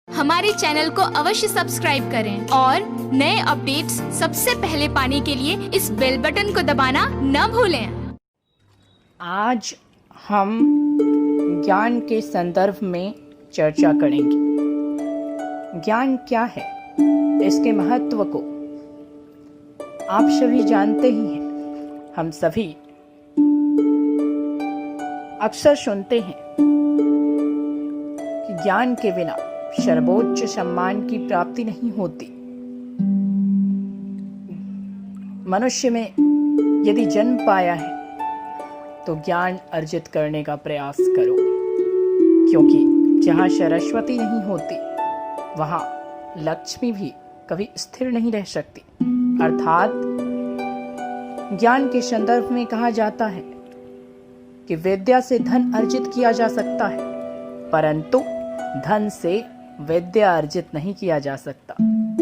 हमारे चैनल को अवश्य सब्सक्राइब करें और नए अपडेट्स सबसे पहले पाने के लिए इस बेल बटन को दबाना न भूलें। आज हम ज्ञान के संदर्भ में चर्चा करेंगे। ज्ञान क्या है, इसके महत्व को आप सभी जानते ही हैं। हम सभी अक्सर सुनते हैं कि ज्ञान के बिना सर्वोच्च सम्मान की प्राप्ति नहीं होती। मनुष्य में यदि जन्म पाया है तो ज्ञान अर्जित करने का प्रयास करो, क्योंकि जहाँ सरस्वती नहीं होती वहाँ लक्ष्मी भी कभी स्थिर नहीं रह सकती। अर्थात ज्ञान के संदर्भ में कहा जाता है कि विद्या से धन अर्जित किया जा सकता है, परंतु धन से विद्या अर्जित नहीं किया जा सकता।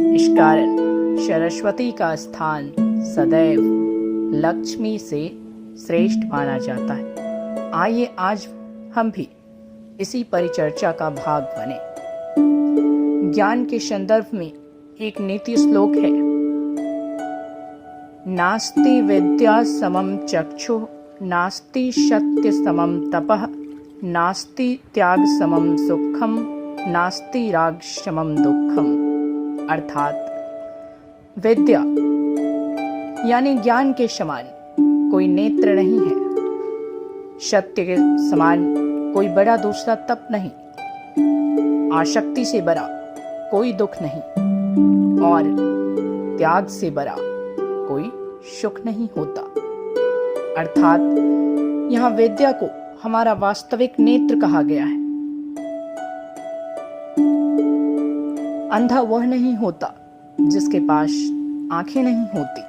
इस कारण सरस्वती का स्थान सदैव लक्ष्मी से श्रेष्ठ माना जाता है। आइए आज हम भी इसी परिचर्चा का भाग बने। ज्ञान के संदर्भ में एक नीति श्लोक है, नास्ति विद्या समम चक्षु, नास्ति सत्य समम तपः, नास्ति त्याग समम सुखम, नास्ति राग समम दुखम। अर्थात विद्या यानी ज्ञान के समान कोई नेत्र नहीं है, सत्य के समान कोई बड़ा दूसरा तप नहीं, आसक्ति से बड़ा कोई दुख नहीं और त्याग से बड़ा कोई सुख नहीं होता। अर्थात यहाँ विद्या को हमारा वास्तविक नेत्र कहा गया है। अंधा वह नहीं होता जिसके पास आंखें नहीं होती,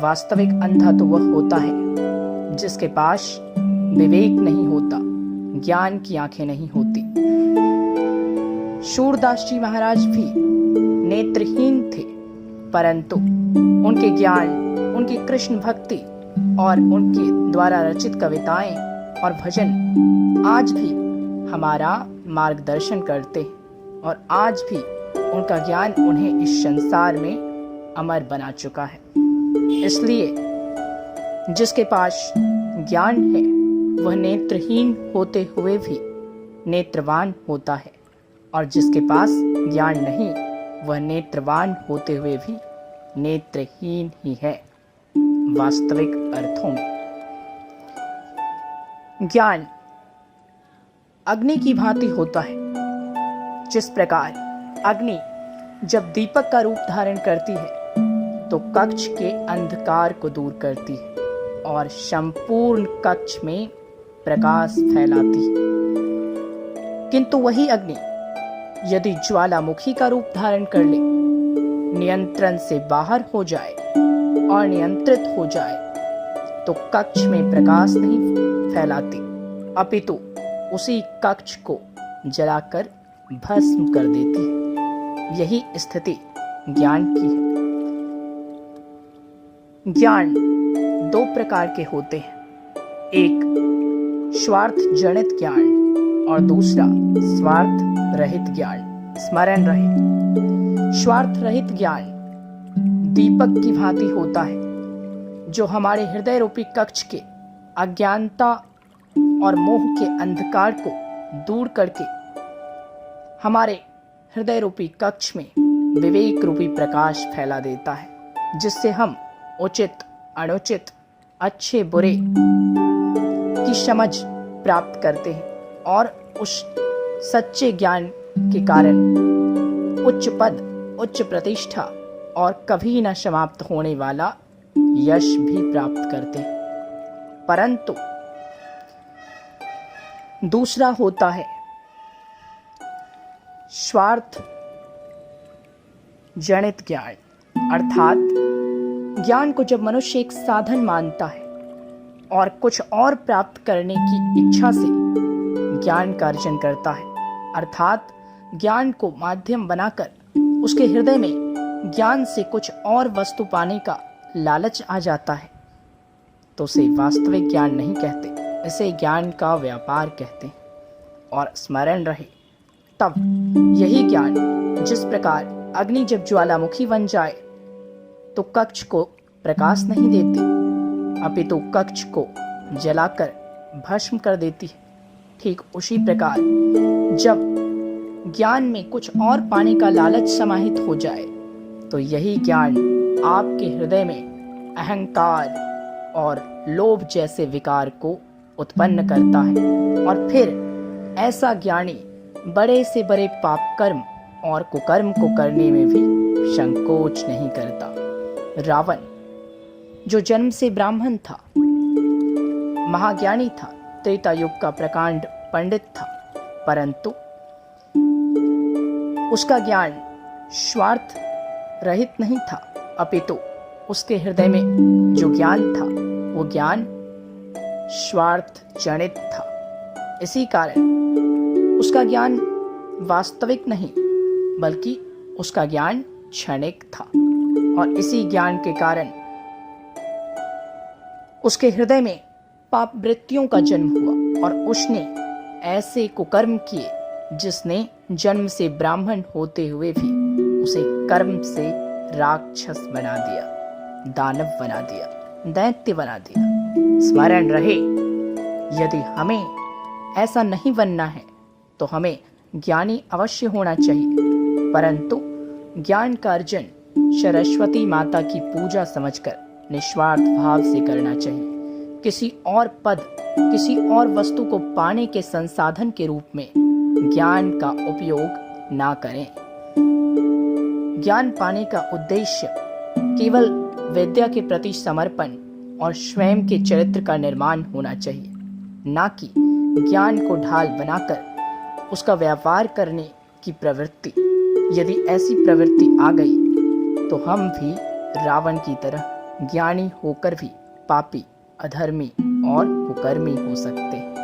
वास्तविक अंधा तो वह होता है जिसके पास विवेक नहीं होता, ज्ञान की आंखें नहीं होती। सूरदास जी महाराज भी नेत्रहीन थे, परंतु उनके ज्ञान, उनकी कृष्ण भक्ति और उनके द्वारा रचित कविताएं और भजन आज भी हमारा मार्गदर्शन करते हैं और आज भी उनका ज्ञान उन्हें इस संसार में अमर बना चुका है। इसलिए जिसके पास ज्ञान है वह नेत्रहीन होते हुए भी नेत्रवान होता है, और जिसके पास ज्ञान नहीं वह नेत्रवान होते हुए भी नेत्रहीन ही है। वास्तविक अर्थों में ज्ञान अग्नि की भांति होता है। जिस प्रकार अग्नि जब दीपक का रूप धारण करती है तो कक्ष के अंधकार को दूर करती है और संपूर्ण कक्ष में प्रकाश फैलाती है, किंतु वही अग्नि यदि ज्वालामुखी का रूप धारण कर ले, नियंत्रण से बाहर हो जाए और नियंत्रित हो जाए तो कक्ष में प्रकाश नहीं फैलाती, अपितु उसी कक्ष को जलाकर भस्म कर देती है। यही स्थिति ज्ञान की है। ज्ञान दो प्रकार के होते हैं, एक स्वार्थ जनित ज्ञान और दूसरा स्वार्थ रहित ज्ञान। स्मरण रहे, स्वार्थ रहित ज्ञान दीपक की भांति होता है, जो हमारे हृदय रूपी कक्ष के अज्ञानता और मोह के अंधकार को दूर करके हमारे हृदय रूपी कक्ष में विवेक रूपी प्रकाश फैला देता है, जिससे हम उचित अनुचित अच्छे बुरे की समझ प्राप्त करते हैं और उस सच्चे ज्ञान के कारण उच्च पद, उच्च प्रतिष्ठा और कभी न समाप्त होने वाला यश भी प्राप्त करते हैं। परंतु दूसरा होता है स्वार्थ जनित ज्ञान। अर्थात ज्ञान को जब मनुष्य एक साधन मानता है और कुछ और प्राप्त करने की इच्छा से ज्ञान का अर्जन करता है, अर्थात ज्ञान को माध्यम बनाकर उसके हृदय में ज्ञान से कुछ और वस्तु पाने का लालच आ जाता है, तो उसे वास्तविक ज्ञान नहीं कहते, इसे ज्ञान का व्यापार कहते हैं। और स्मरण रहे, तब यही ज्ञान जिस प्रकार अग्नि जब ज्वालामुखी बन जाए तो कक्ष को प्रकाश नहीं देती, अपितु कक्ष को जलाकर भस्म कर देती है, ठीक उसी प्रकार जब ज्ञान में कुछ और पाने का लालच समाहित हो जाए तो यही ज्ञान आपके हृदय में अहंकार और लोभ जैसे विकार को उत्पन्न करता है और फिर ऐसा ज्ञानी बड़े से बड़े पाप कर्म और कुकर्म को करने में भी संकोच नहीं करता। रावण जो जन्म से ब्राह्मण था, महाज्ञानी था, त्रेता युग का प्रकांड पंडित था, परंतु उसका ज्ञान स्वार्थ रहित नहीं था, अपितु उसके हृदय में जो ज्ञान था वो ज्ञान स्वार्थ जनित था। इसी कारण उसका ज्ञान वास्तविक नहीं बल्कि उसका ज्ञान क्षणिक था और इसी ज्ञान के कारण उसके हृदय में पाप वृत्तियों का जन्म हुआ और उसने ऐसे कुकर्म किए जिसने जन्म से ब्राह्मण होते हुए भी उसे कर्म से राक्षस बना दिया, दानव बना दिया, दैत्य बना दिया। स्मरण रहे, यदि हमें ऐसा नहीं बनना है तो हमें ज्ञानी अवश्य होना चाहिए, परंतु ज्ञान का अर्जन सरस्वती माता की पूजा समझकर निस्वार्थ भाव से करना चाहिए। किसी और पद, किसी और वस्तु को पाने के संसाधन के रूप में ज्ञान का उपयोग ना करें। ज्ञान पाने का उद्देश्य केवल विद्या के प्रति समर्पण और स्वयं के चरित्र का निर्माण होना चाहिए, ना कि ज्ञान को ढाल बनाकर उसका व्यापार करने की प्रवृत्ति। यदि ऐसी प्रवृत्ति आ गई तो हम भी रावण की तरह ज्ञानी होकर भी पापी, अधर्मी और कुकर्मी हो सकते हैं।